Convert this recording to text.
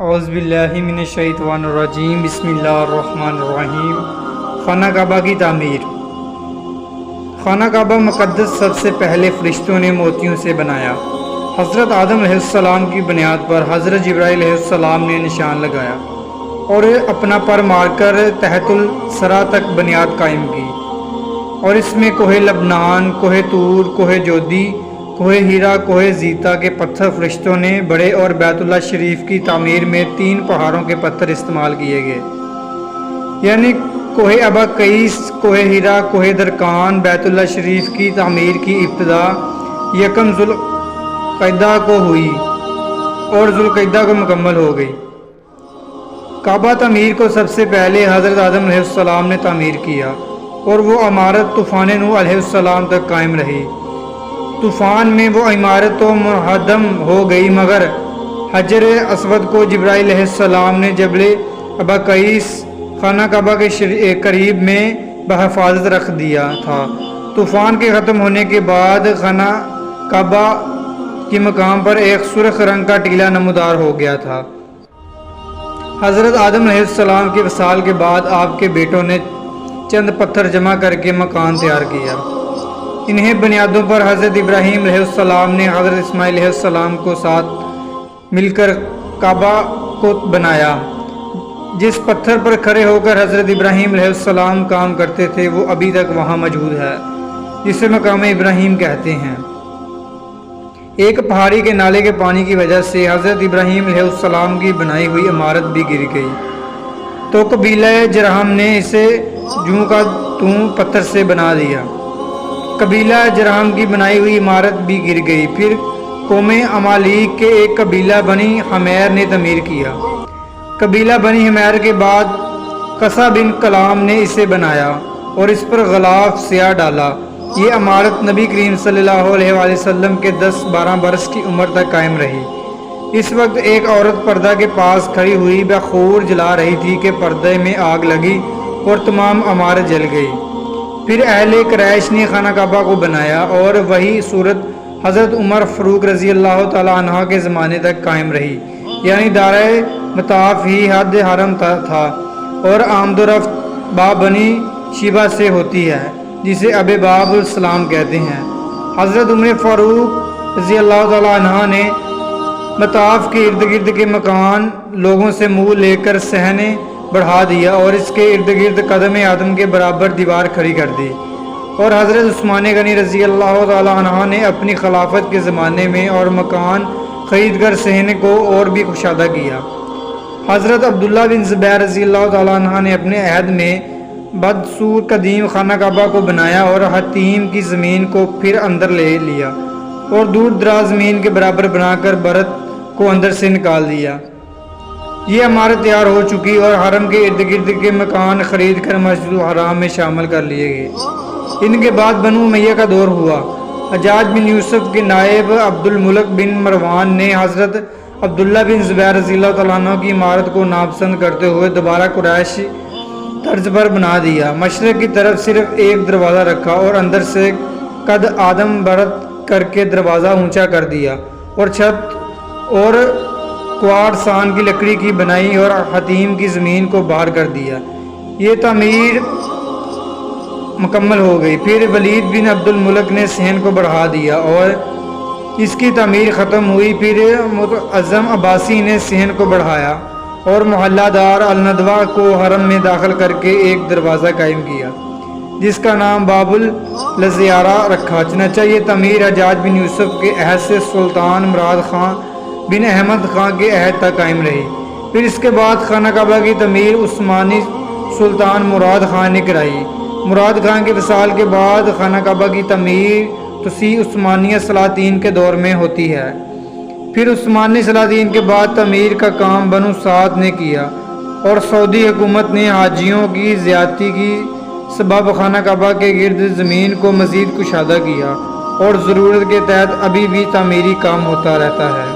اعوذ باللہ من الشیطان الرجیم، بسم اللہ الرحمن الرحیم۔ خانہ کعبہ کی تعمیر۔ خانہ کعبہ مقدس سب سے پہلے فرشتوں نے موتیوں سے بنایا۔ حضرت آدم علیہ السلام کی بنیاد پر حضرت جبرائیل علیہ السلام نے نشان لگایا اور اپنا پر مار کر تحت الثری تک بنیاد قائم کی، اور اس میں کوہ لبنان، کوہ طور، کوہ جودی، کوہ ہیرا، کوہ زیتا کے پتھر فرشتوں نے بڑے اور بیت اللہ شریف کی تعمیر میں 3 پہاڑوں کے پتھر استعمال کیے گئے، یعنی کوہ ابا قیس، کوہ ہیرا، کوہ درکان۔ بیت اللہ شریف کی تعمیر کی ابتدا یکم ذوالقعدہ کو ہوئی اور ذوالقعدہ کو مکمل ہو گئی۔ کعبہ تعمیر کو سب سے پہلے حضرت آدم علیہ السلام نے تعمیر کیا، اور وہ عمارت طوفان نوح علیہ السلام تک قائم رہی۔ طوفان میں وہ عمارت تو منہدم ہو گئی، مگر حجر اسود کو جبرائیل علیہ السلام نے جبل ابا قیس خانہ کعبہ کے قریب میں بحفاظت رکھ دیا تھا۔ طوفان کے ختم ہونے کے بعد خانہ کعبہ کے مقام پر ایک سرخ رنگ کا ٹیلہ نمودار ہو گیا تھا۔ حضرت آدم علیہ السلام کے وصال کے بعد آپ کے بیٹوں نے چند پتھر جمع کر کے مکان تیار کیا۔ انہیں بنیادوں پر حضرت ابراہیم علیہ السلام نے حضرت اسماعیل علیہ السلام کو ساتھ مل کر کعبہ کو بنایا۔ جس پتھر پر کھڑے ہو کر حضرت ابراہیم علیہ السلام کام کرتے تھے وہ ابھی تک وہاں موجود ہے، جسے مقام ابراہیم کہتے ہیں۔ ایک پہاڑی کے نالے کے پانی کی وجہ سے حضرت ابراہیم علیہ السلام کی بنائی ہوئی عمارت بھی گر گئی، تو قبیلہ جرہم نے اسے جوں کا توں پتھر سے بنا دیا۔ قبیلہ جرہم کی بنائی ہوئی عمارت بھی گر گئی۔ پھر قوم عمالیق کے ایک قبیلہ بنی حمیر نے تعمیر کیا۔ قبیلہ بنی حمیر کے بعد قصہ بن کلام نے اسے بنایا اور اس پر غلاف سیاہ ڈالا۔ یہ عمارت نبی کریم صلی اللہ علیہ وآلہ وسلم کے 10-12 برس کی عمر تک قائم رہی۔ اس وقت ایک عورت پردہ کے پاس کھڑی ہوئی بخور جلا رہی تھی کہ پردے میں آگ لگی اور تمام عمارت جل گئی۔ پھر اہل قریش نے خانہ کعبہ کو بنایا، اور وہی صورت حضرت عمر فاروق رضی اللہ تعالیٰ عنہ کے زمانے تک قائم رہی، یعنی دارِ مطاف ہی حد حرم تھا، اور آمد و رفت باب بنی شیبہ سے ہوتی ہے، جسے اب باب السلام کہتے ہیں۔ حضرت عمر فاروق رضی اللہ تعالیٰ عنہ نے مطاف کے ارد گرد کے مکان لوگوں سے منہ لے کر صحنے بڑھا دیا اور اس کے ارد گرد قدم آدم کے برابر دیوار کھڑی کر دی، اور حضرت عثمان غنی رضی اللہ تعالیٰ عنہ نے اپنی خلافت کے زمانے میں اور مکان خرید کر صحنے کو اور بھی کشادہ کیا۔ حضرت عبداللہ بن زبیر رضی اللہ تعالیٰ عنہ نے اپنے عہد میں بدسور قدیم خانہ کعبہ کو بنایا اور حتیم کی زمین کو پھر اندر لے لیا اور دور دراز زمین کے برابر بنا کر برت کو اندر سے نکال دیا۔ یہ عمارت تیار ہو چکی اور حرم کے ارد گرد کے مکان خرید کر مسجد الحرام میں شامل کر لیے گئے۔ ان کے بعد بنو امیہ کا دور ہوا۔ حجاج بن یوسف کے نائب عبد الملک بن مروان نے حضرت عبداللہ بن زبیر رضی اللہ تعالیٰ عنہ کی عمارت کو ناپسند کرتے ہوئے دوبارہ قریش طرز پر بنا دیا۔ مشرق کی طرف صرف ایک دروازہ رکھا اور اندر سے قد آدم برت کر کے دروازہ اونچا کر دیا، اور چھت اور کوارڈ سان کی لکڑی کی بنائی اور حتیم کی زمین کو باہر کر دیا۔ یہ تعمیر مکمل ہو گئی۔ پھر ولید بن عبد الملک نے صحن کو بڑھا دیا اور اس کی تعمیر ختم ہوئی۔ پھر معظم عباسی نے صحن کو بڑھایا اور محلہ دار الندوہ کو حرم میں داخل کر کے ایک دروازہ قائم کیا، جس کا نام باب الزیارہ رکھا۔ چنانچہ یہ تعمیر حجاج بن یوسف کے عہد سے سلطان مراد خان بن احمد خان کے عہد تک قائم رہی۔ پھر اس کے بعد خانہ کعبہ کی تعمیر عثمانی سلطان مراد خان نے کرائی۔ مراد خان کے وصال کے بعد خانہ کعبہ کی تعمیر توسیع عثمانیہ سلاطین کے دور میں ہوتی ہے۔ پھر عثمانی سلاطین کے بعد تعمیر کا کام بنو سعد نے کیا، اور سعودی حکومت نے حاجیوں کی زیادتی کی سبب خانہ کعبہ کے گرد زمین کو مزید کشادہ کیا، اور ضرورت کے تحت ابھی بھی تعمیری کام ہوتا رہتا ہے۔